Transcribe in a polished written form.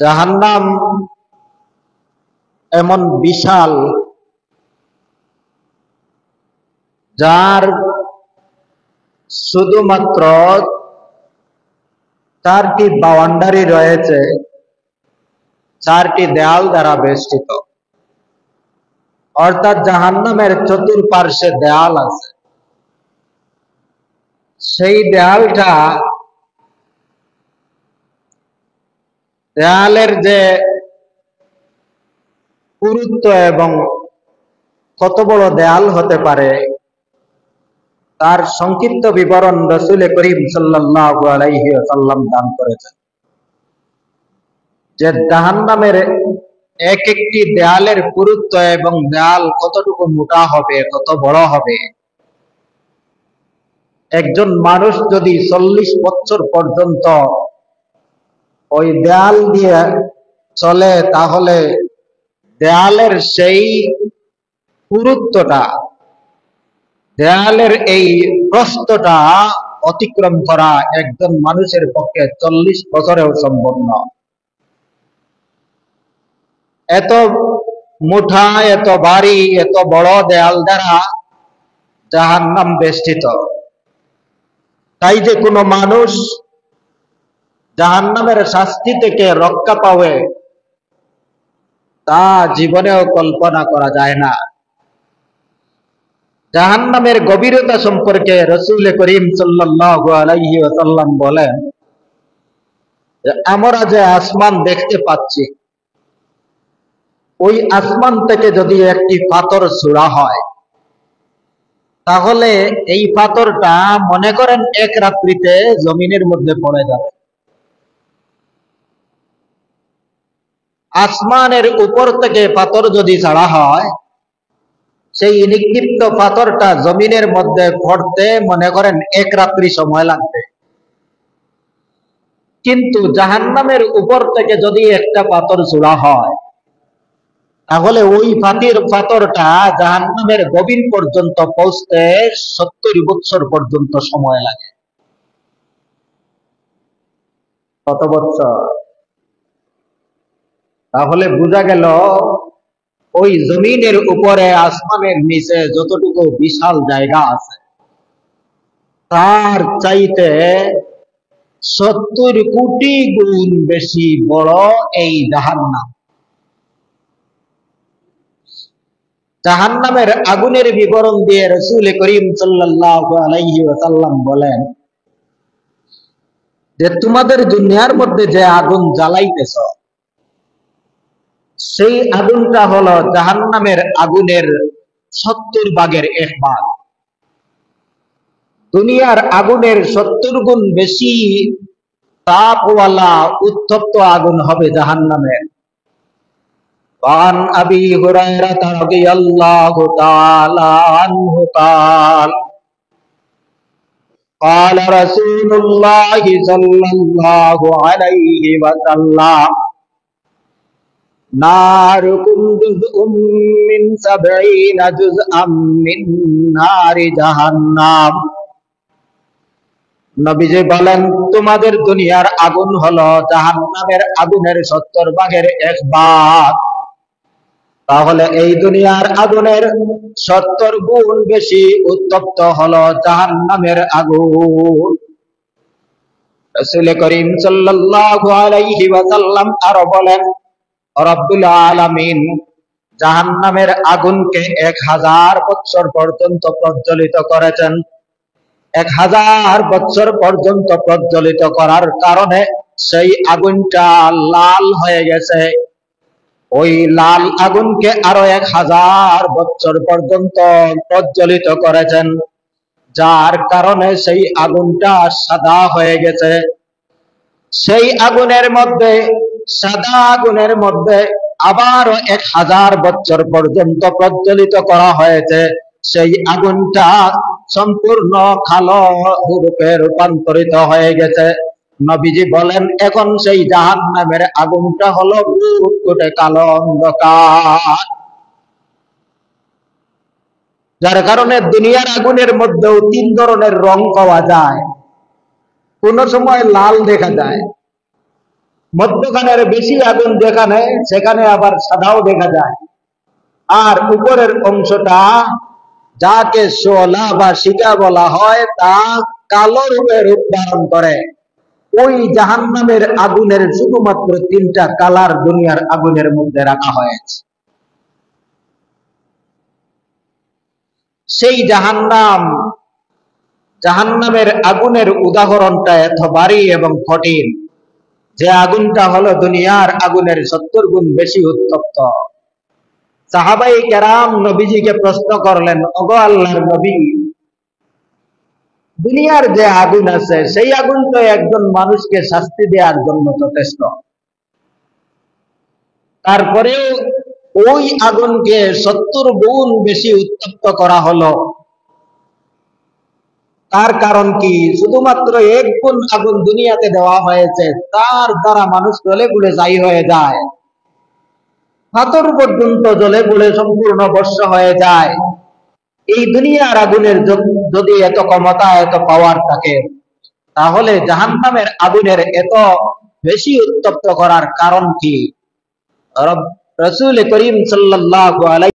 জাহান্নাম এমন বিশাল, যার শুধুমাত্র 4টি বাউন্ডারি রয়েছে, 4টি দেয়াল দ্বারা বেষ্টিত। অর্থাৎ জাহান্নামের চতুর্পার্শ্বে দেয়াল আছে। সেই দেয়ালের যে পুরুত্ব এবং কত বড় দেয়াল হতে পারে তার সংক্ষিপ্ত বিবরণ রাসূল করিম সাল্লাল্লাহু আলাইহি ওয়াসাল্লাম দান করেছেন। যে জাহান্নামের এক একটি দেয়ালের পুরুত্ব এবং দেয়াল কতটুকু মোটা হবে, কত বড় হবে, একজন মানুষ যদি 40 বছর পর্যন্ত ওই দেয়াল দিয়ে চলে, তাহলে দেয়ালের সেই পুরুত্বটা, দেয়ালের এই প্রস্থটা অতিক্রম করা একজন মানুষের পক্ষে 40 বছরেও সম্ভব নয়। এত মুঠা, এত ভারী, এত বড় দেয়াল দ্বারা জাহান্নাম বেষ্টিত। তাই যে কোনো মানুষ জাহান্নামের শাস্তি থেকে রক্ষা পাবে তা জীবনেও কল্পনা করা যায় না। জাহান্নামের গভীরতা সম্পর্কে রাসূল করিম সাল্লাল্লাহু আলাইহি ওয়াসাল্লাম বলেন যে আমরা যে আসমান দেখতে পাচ্ছি, ওই আসমান থেকে যদি একটি পাথর ছোড়া হয়, তাহলে এই পাথরটা মনে করেন এক রাত্রিতে জমিনের মধ্যে পড়ে যাবে। আসমানের উপর থেকে পাথর যদি ছাড়া হয়, সেই নিক্ষিপ্ত পাথরটা জমিনের মধ্যে পড়তে মনে করেন এক রাত্রি সময় লাগবে। কিন্তু জাহান্নামের উপর থেকে যদি একটা পাথর ছোড়া হয়, তাহলে ওই পাথরটা জাহান্নামের গভীর পর্যন্ত পৌঁছতে 70 বছর পর্যন্ত সময় লাগে। কত বছর? তাহলে বোঝা গেল ওই জমিনের উপরে আসমানের নিচে যতটুকু বিশাল জায়গা আছে, তার চাইতে 70 কোটি গুণ বেশি বড় এই জাহান্নাম। জাহান্নামের আগুনের বিবরণ দিয়ে রাসূল করিম সাল্লাল্লাহু আলাইহি ওয়াসাল্লাম বলেন যে তোমাদের দুনিয়ার মধ্যে যে আগুন জ্বালাইতেছ, সেই আগুনটা হলো জাহান্নামের আগুনের 70 ভাগের 1 ভাগ। দুনিয়ার আগুনের 70 গুণ বেশি তাপওয়ালা উত্তপ্ত আগুন হবে জাহান্নামের। عن أبي هريرة رضي الله تعالى عنه قال قال رسول الله صلى الله عليه وسلم ناركم جزء من 70 جزءا من نار جهنم। নবীজি বলেন, তোমাদের দুনিয়ার আগুন হলো জাহান্নামের আগুনের 70 ভাগের 1 ভাগ। তাহলে এই দুনিয়ার আগুনের 70 গুণ বেশি উত্তপ্ত হলো জাহান্নামের আগুন। রাসূল করিম সাল্লাল্লাহু আলাইহি ওয়াসাল্লাম আরো বলেন, রব্বুল আলামিন জাহান্নামের আগুনকে 1000 বছর পর্যন্ত প্রজ্বলিত করেছেন। 1000 বছর পর্যন্ত প্রজ্বলিত করার কারণে সেই আগুনটা লাল হয়ে গেছে। ওই লাল আগুনকে আরো 1000 বছর পর্যন্ত প্রজ্বলিত করেছেন, যার কারণে সেই আগুনটা সাদা হয়ে গেছে। সেই আগুনের মধ্যে, সাদা আগুনের মধ্যে আবারও 1000 বছর পর্যন্ত প্রজ্বলিত করা হয়েছে। সেই আগুনটা সম্পূর্ণ কালো রূপে রূপান্তরিত হয়ে গেছে। নবীজি বলেন, এখন সেই জাহান্নামের আগুনটা হলো ঘুটঘুটে কালো অন্ধকার। যার কারণে দুনিয়ার আগুনের মধ্যেও 3 ধরনের রং পাওয়া যায়। কোন সময় লাল দেখা যায়, মধ্যখানের বেশি আগুন যেখানে সেখানে আবার সাদাও দেখা যায়, আর উপরের অংশটা যাকে শোলা বা শিকা বলা হয় তা কালো রূপে রূপ ধারণ করে। ওই জাহান্নামের আগুনের শুধুমাত্র 3টা কালার দুনিয়ার আগুনের মধ্যে রাখা হয়েছে। সেই জাহান্নামের আগুনের উদাহরণটা এত ভারী এবং কঠিন যে আগুনটা হলো দুনিয়ার আগুনের 70 গুণ বেশি উত্তপ্ত। সাহাবাই কেরাম নবীজিকে প্রশ্ন করলেন, ওগো আল্লাহর নবী, দুনিয়ার যে আগুন আছে সেই আগুন তো একজন মানুষকে শাস্তি দেওয়ার জন্য যথেষ্ট, তারপরেও ওই আগুনকে 70 গুণ বেশি উত্তপ্ত করা হলো, তার কারণ কি? শুধুমাত্র 1 গুণ আগুন দুনিয়াতে দেওয়া হয়েছে, তার দ্বারা মানুষ জ্বলে পুড়ে ছাই হয়ে যায়, পাথর পর্যন্ত জ্বলে পুড়ে সম্পূর্ণ ভস্ম হয়ে যায়। এই দুনিয়ার আগুনের যদি এত ক্ষমতা এত পাওয়ার থাকে, তাহলে জাহান্নামের আগুনের এত বেশি উত্তপ্ত করার কারণ কি? রাসূল করিম সাল্লাল্লাহু আলাইহি